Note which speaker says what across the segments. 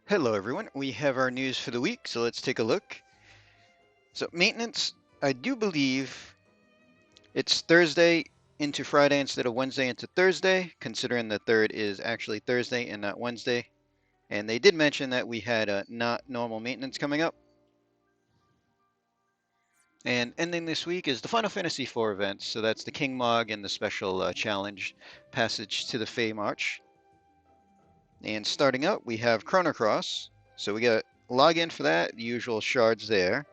Speaker 1: Hello everyone, we have our news for the week, so let's take a look. So maintenance, I do believe it's Thursday into Friday instead of Wednesday into Thursday, considering the 3rd is actually Thursday and not Wednesday. And they did mention that we had a not normal maintenance coming up. And ending this week is the Final Fantasy IV events, so that's the King Mog and the special challenge passage to the Feymarch. And starting up, we have Chrono Cross, so we got login for that, the usual shards there.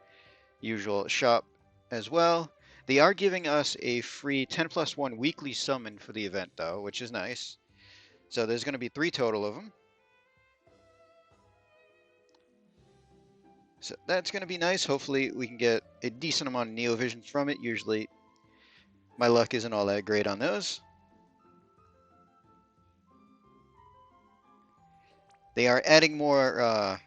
Speaker 1: Usual shop as well. They are giving us a free 10+1 weekly summon for the event though, which is nice. So there's going to be 3 total of them. So that's going to be nice. Hopefully we can get a decent amount of Neo Visions from it. Usually my luck isn't all that great on those. They are adding more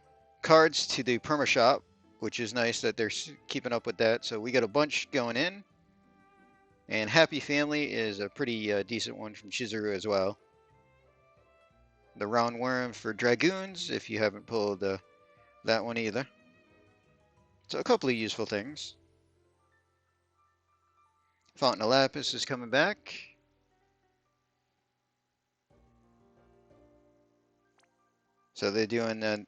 Speaker 1: cards to the perma shop, which is nice that they're keeping up with that. So we got a bunch going in. And Happy Family is a pretty decent one from Chizuru as well. The round worm for Dragoons, if you haven't pulled that one either. So a couple of useful things. Fountain of Lapis is coming back. So they're doing,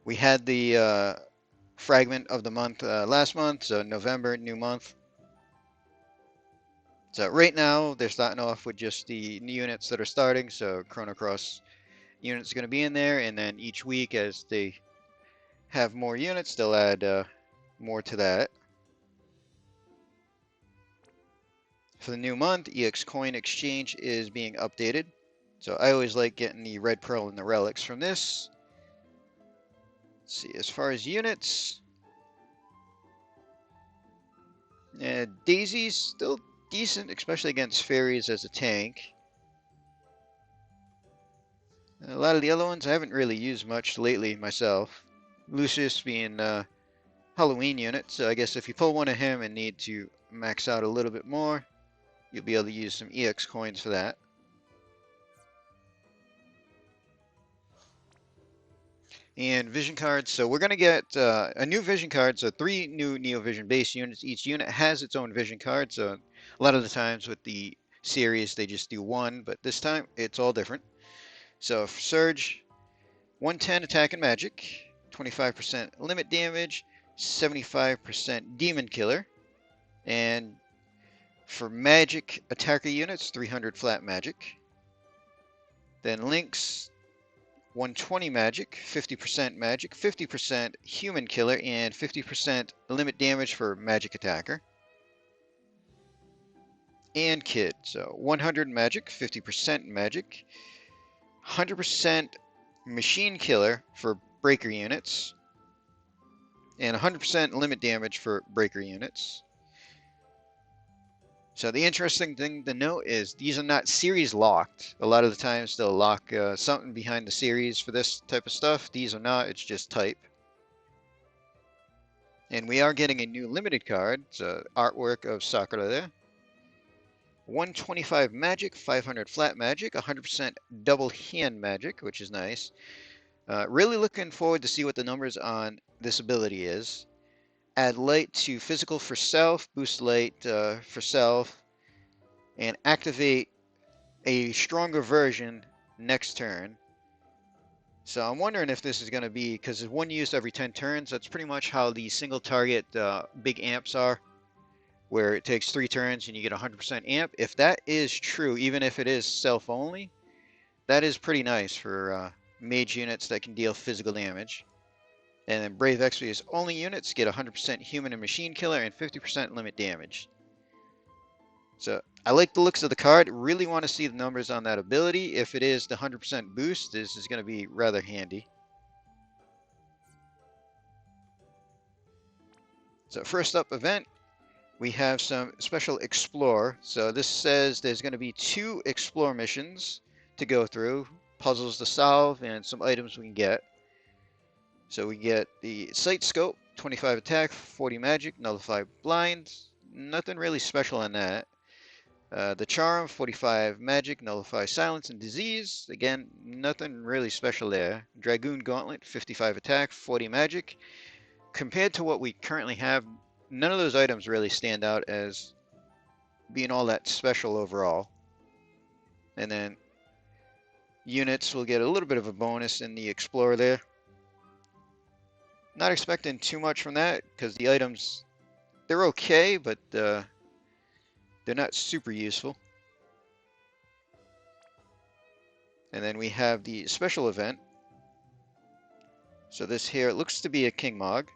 Speaker 1: we had the fragment of the month last month, so November, new month. So right now, they're starting off with just the new units that are starting, so Chrono Cross units going to be in there, and then each week as they have more units, they'll add more to that. For the new month, EX Coin Exchange is being updated. So I always like getting the Red Pearl and the relics from this. Let's see, as far as units, Daisy's still decent, especially against fairies as a tank. A lot of the other ones I haven't really used much lately myself. Lucius being Halloween unit, so I guess if you pull one of him and need to max out a little bit more, you'll be able to use some EX coins for that. And vision cards, so we're going to get a new vision card, so 3 new Neo Vision base units. Each unit has its own vision card, so a lot of the times with the series they just do one, but this time it's all different. So for Serge, 110 attack and magic, 25% limit damage, 75% demon killer, and for magic attacker units, 300 flat magic. Then Lynx, 120 magic, 50% human killer, and 50% limit damage for magic attacker. And Kid, so 100 magic, 50% magic, 100% machine killer for breaker units, and 100% limit damage for breaker units. So the interesting thing to note is these are not series locked. A lot of the times they'll lock something behind the series for this type of stuff. These are not, it's just type. And we are getting a new limited card. It's artwork of Sakura there. 125 magic, 500 flat magic, 100% double hand magic, which is nice. Really looking forward to see what the numbers on this ability is. Add light to physical for self, boost light for self, and activate a stronger version next turn. So I'm wondering if this is going to be, because it's one used every 10 turns, that's pretty much how the single target big amps are, where it takes 3 turns and you get 100% amp. If that is true, even if it is self only, that is pretty nice for mage units that can deal physical damage. And then Brave Exvius only units get 100% human and machine killer and 50% limit damage. So I like the looks of the card. Really want to see the numbers on that ability. If it is the 100% boost, this is going to be rather handy. So first up event, we have some special explore. So this says there's going to be 2 explore missions to go through, puzzles to solve, and some items we can get. So we get the Sight Scope, 25 attack, 40 magic, nullify blind. Nothing really special on that. The Charm, 45 magic, nullify silence and disease. Again, nothing really special there. Dragoon Gauntlet, 55 attack, 40 magic. Compared to what we currently have, none of those items really stand out as being all that special overall. And then units will get a little bit of a bonus in the Explorer there. Not expecting too much from that because the items, they're okay, but they're not super useful. And then we have the special event. So this here, it looks to be a King Mog.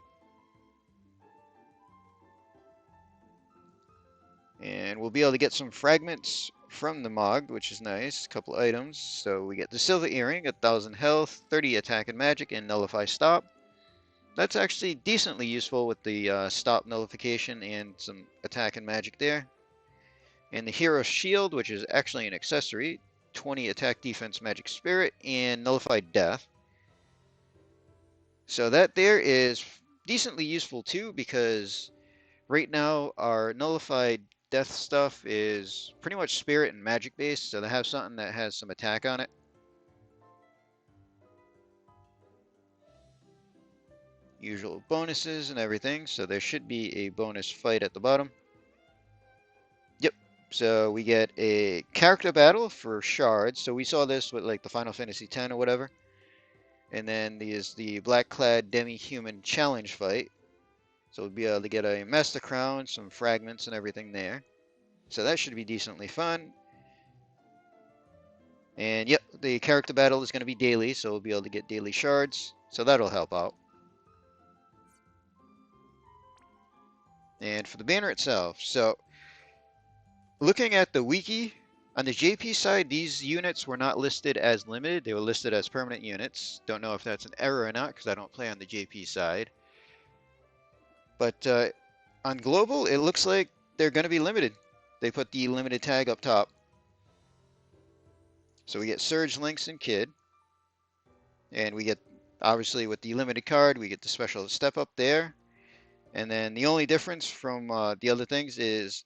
Speaker 1: And we'll be able to get some fragments from the Mog, which is nice. A couple items. So we get the Silver Earring, 1000 health, 30 attack and magic, and nullify stop. That's actually decently useful with the stop nullification and some attack and magic there. And the Hero Shield, which is actually an accessory, 20 attack, defense, magic, spirit, and nullified death. So that there is decently useful too, because right now our nullified death stuff is pretty much spirit and magic based, so they have something that has some attack on it. Usual bonuses and everything, so there should be a bonus fight at the bottom. Yep, so we get a character battle for shards. So we saw this with like the Final Fantasy X or whatever. And then there's the Black Clad Demi-Human challenge fight. So we'll be able to get a Master Crown, some fragments and everything there. So that should be decently fun. And yep, the character battle is going to be daily, so we'll be able to get daily shards. So that'll help out. And for the banner itself, so looking at the wiki, on the JP side, these units were not listed as limited. They were listed as permanent units. Don't know if that's an error or not, because I don't play on the JP side. But on global, it looks like they're going to be limited. They put the limited tag up top. So we get Serge, Lynx, and Kid. And we get, obviously, with the limited card, we get the special step up there. And then the only difference from the other things is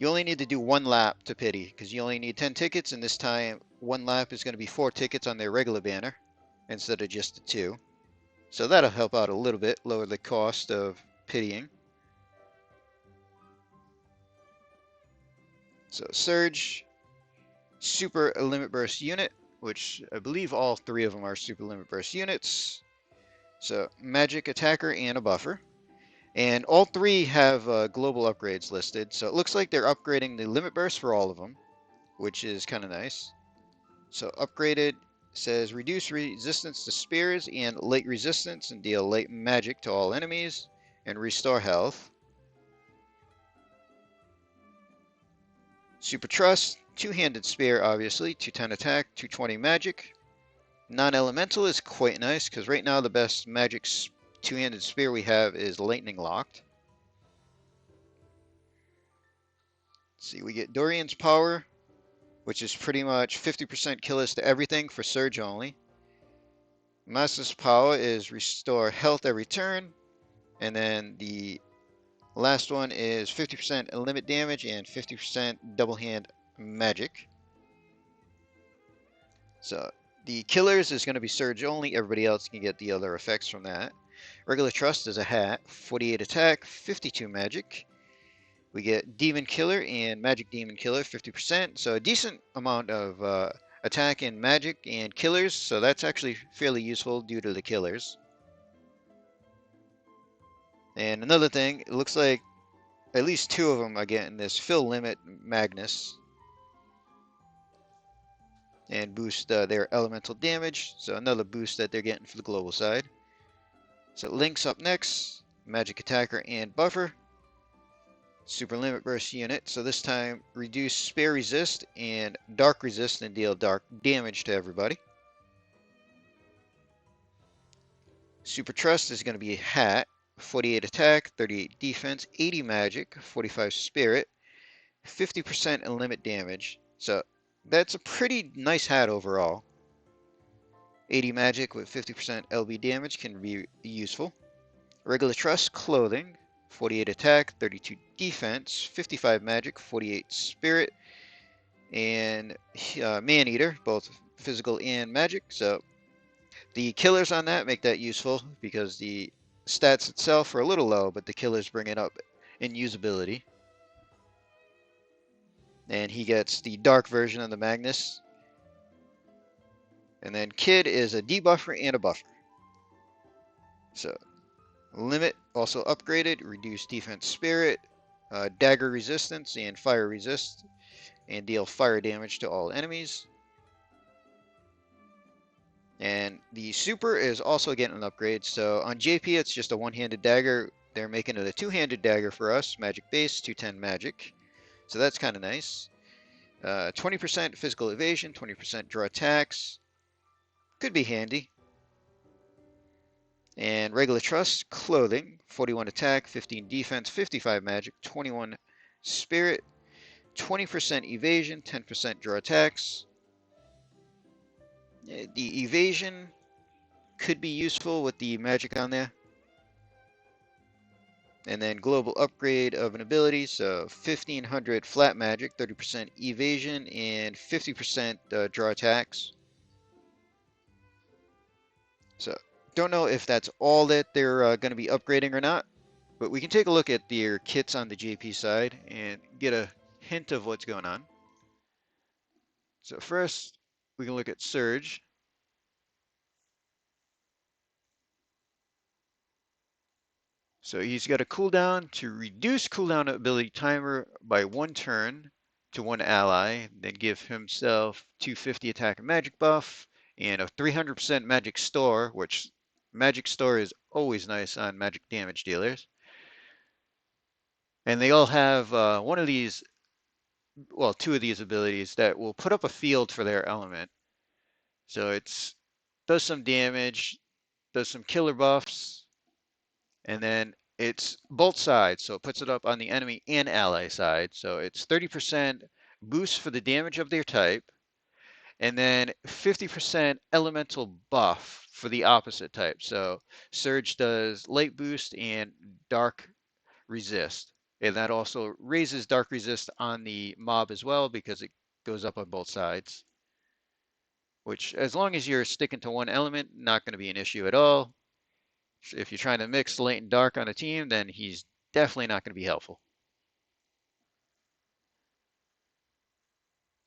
Speaker 1: you only need to do one lap to pity, because you only need 10 tickets, and this time one lap is going to be 4 tickets on their regular banner instead of just the 2. So that'll help out a little bit, lower the cost of pitying. So Serge, super limit burst unit, which I believe all 3 of them are super limit burst units. So magic attacker and a buffer. And all 3 have global upgrades listed, so it looks like they're upgrading the limit burst for all of them, which is kind of nice. So upgraded says reduce resistance to spears and light resistance and deal light magic to all enemies and restore health. Super Trust, 2-handed spear obviously, 210 attack, 220 magic. Non-elemental is quite nice because right now the best magic 2-handed spear we have is lightning locked. Let's see, we get Dorian's power, which is pretty much 50% killers to everything for Serge only. Master's power is restore health every turn. And then the last one is 50% limit damage and 50% double hand magic. So the killers is going to be Serge only. Everybody else can get the other effects from that. Regular Trust is a hat, 48 attack, 52 magic. We get Demon Killer and Magic Demon Killer, 50%. So a decent amount of attack and magic and killers. So that's actually fairly useful due to the killers. And another thing, it looks like at least 2 of them are getting this Fill Limit Magnus. And boost their elemental damage. So another boost that they're getting for the global side. So Lynx up next, magic attacker and buffer. Super limit burst unit, so this time reduce spare resist and dark resist and deal dark damage to everybody. Super Trust is going to be a hat, 48 attack, 38 defense, 80 magic, 45 spirit, 50% limit damage. So that's a pretty nice hat overall. 80 magic with 50% LB damage can be useful. Regular Trust clothing, 48 attack, 32 defense, 55 magic, 48 spirit, and man-eater, both physical and magic. So the killers on that make that useful because the stats itself are a little low, but the killers bring it up in usability. And he gets the dark version of the Magnus. And then Kid is a debuffer and a buffer. So limit also upgraded, reduce defense spirit, dagger resistance and fire resist, and deal fire damage to all enemies. And the super is also getting an upgrade. So on JP, it's just a one-handed dagger. They're making it a two-handed dagger for us. Magic base, 210 magic. So that's kind of nice. 20% physical evasion, 20% draw attacks. Could be handy. And regular trust, clothing, 41 attack, 15 defense, 55 magic, 21 spirit, 20% evasion, 10% draw attacks. The evasion could be useful with the magic on there. And then global upgrade of an ability, so 1500 flat magic, 30% evasion, and 50% draw attacks. So don't know if that's all that they're going to be upgrading or not, but we can take a look at their kits on the JP side and get a hint of what's going on. So first, we can look at Serge. So he's got a cooldown to reduce cooldown ability timer by 1 turn to 1 ally, then give himself 250 attack and magic buff, and a 300% magic store, which magic store is always nice on magic damage dealers. And they all have one of these, well, 2 of these abilities that will put up a field for their element. So it's does some damage, does some killer buffs, and then it's both sides, so it puts it up on the enemy and ally side. So it's 30% boost for the damage of their type, and then 50% elemental buff for the opposite type. So Surge does light boost and dark resist. And that also raises dark resist on the mob as well because it goes up on both sides. Which, as long as you're sticking to one element, not going to be an issue at all. If you're trying to mix light and dark on a team, then he's definitely not going to be helpful.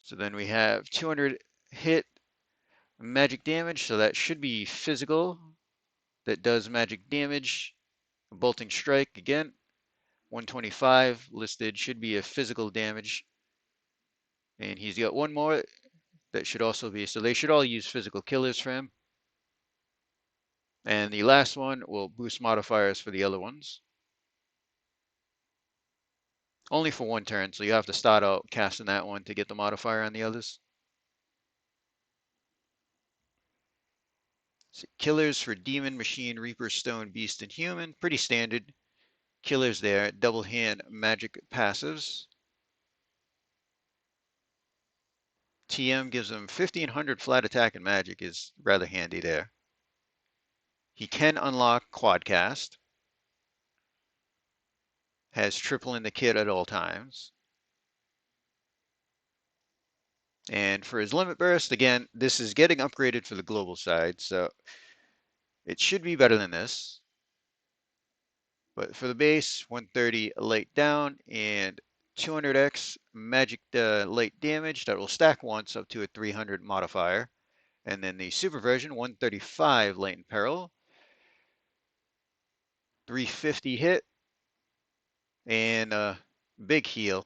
Speaker 1: So then we have 200 hit magic damage, so that should be physical. That does magic damage. Bolting strike again. 125 listed should be a physical damage. And he's got one more that should also be, so they should all use physical killers for him. And the last one will boost modifiers for the other ones. Only for 1 turn, so you have to start out casting that one to get the modifier on the others. So killers for Demon, Machine, Reaper, Stone, Beast, and Human. Pretty standard killers there. Double hand magic passives. TM gives him 1500 flat attack and magic is rather handy there. He can unlock Quadcast. Has triple in the kit at all times. And for his limit burst, again, this is getting upgraded for the global side, so it should be better than this. But for the base, 130 light down and 200x magic light damage that will stack once up to a 300 modifier. And then the super version, 135 light and peril, 350 hit, and a big heal.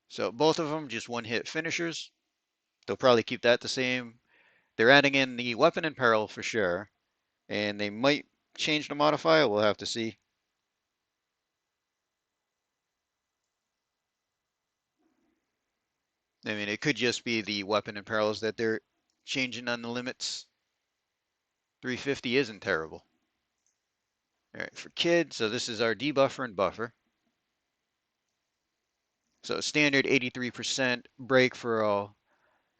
Speaker 1: So both of them just 1-hit finishers. They'll probably keep that the same. They're adding in the weapon and peril for sure, and they might change the modifier. We'll have to see. I mean, it could just be the weapon and perils that they're changing on the limits. 350 isn't terrible. All right, for Kid, so this is our debuffer and buffer. So standard 83% break for all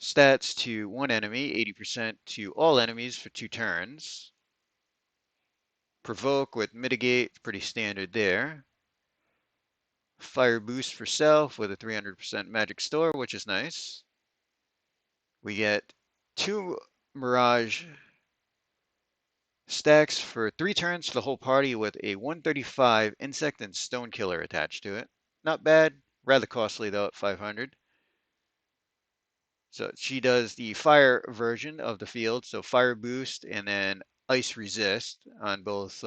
Speaker 1: stats to one enemy, 80% to all enemies for 2 turns. Provoke with Mitigate, pretty standard there. Fire Boost for self with a 300% magic store, which is nice. We get 2 Mirage stacks for 3 turns for the whole party with a 135 Insect and Stone Killer attached to it. Not bad, rather costly though at 500. So she does the fire version of the field, so Fire Boost and then Ice Resist on both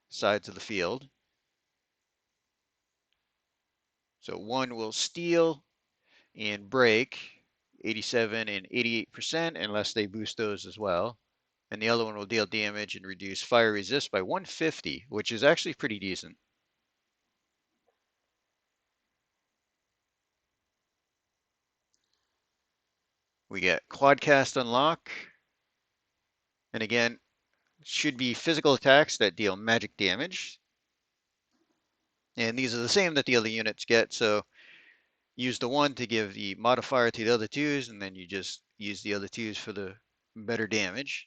Speaker 1: sides of the field. So one will steal and break 87 and 88% unless they boost those as well. And the other one will deal damage and reduce fire resist by 150, which is actually pretty decent. We get Quadcast Unlock. And again, should be physical attacks that deal magic damage. And these are the same that the other units get, so use the one to give the modifier to the other twos, and then you just use the other twos for the better damage.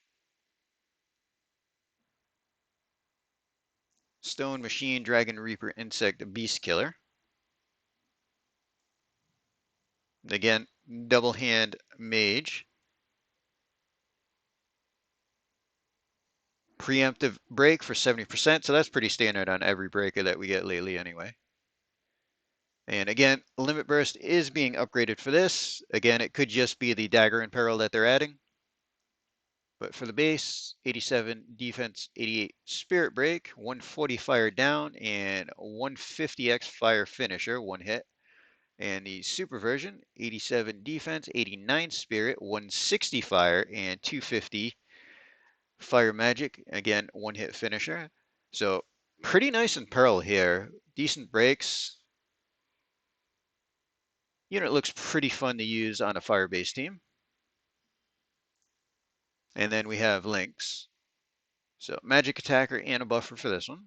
Speaker 1: Stone Machine, Dragon Reaper, Insect, Beast Killer. Again, double hand Mage. Preemptive break for 70%, so that's pretty standard on every breaker that we get lately anyway. And again, Limit Burst is being upgraded for this. Again, it could just be the Dagger and Peril that they're adding. But for the base, 87 defense, 88 spirit break, 140 fire down, and 150x fire finisher, 1 hit. And the super version, 87 defense, 89 spirit, 160 fire, and 250 fire magic. Again, 1 hit finisher. So pretty nice in Pearl here. Decent breaks. Unit looks pretty fun to use on a fire base team. And then we have Lynx. So magic attacker and a buffer for this one.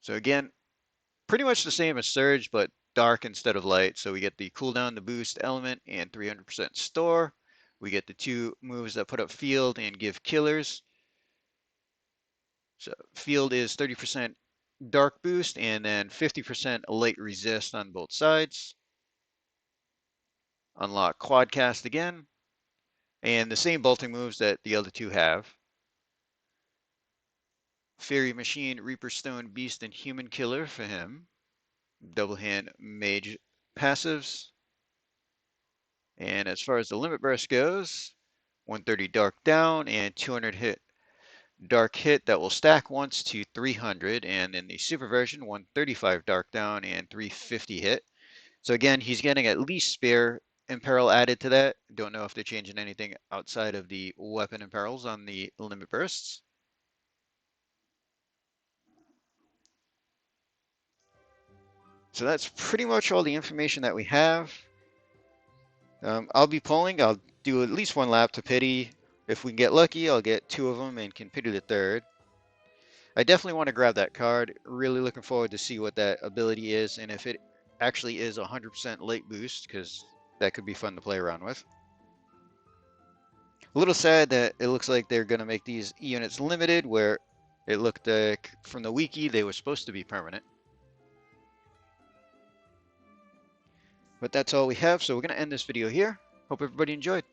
Speaker 1: So again, pretty much the same as Serge, but dark instead of light. So we get the cooldown, the boost element, and 300% store. We get the 2 moves that put up field and give killers. So field is 30% dark boost and then 50% light resist on both sides. Unlock Quadcast again. And the same bolting moves that the other 2 have. Fairy Machine, Reaper Stone, Beast, and Human Killer for him. Double hand Mage passives. And as far as the Limit Burst goes, 130 Dark down and 200 hit Dark hit that will stack once to 300. And in the super version, 135 Dark down and 350 hit. So again, he's getting at least Spare Imperil added to that. Don't know if they're changing anything outside of the weapon imperils on the Limit Bursts. So that's pretty much all the information that we have. I'll be pulling. I'll do at least 1 lap to pity. If we get lucky, I'll get 2 of them and can pity the 3rd. I definitely want to grab that card. Really looking forward to see what that ability is and if it actually is 100% late boost, because that could be fun to play around with. A little sad that it looks like they're going to make these units limited, where it looked like from the wiki they were supposed to be permanent. But that's all we have, so we're going to end this video here. Hope everybody enjoyed.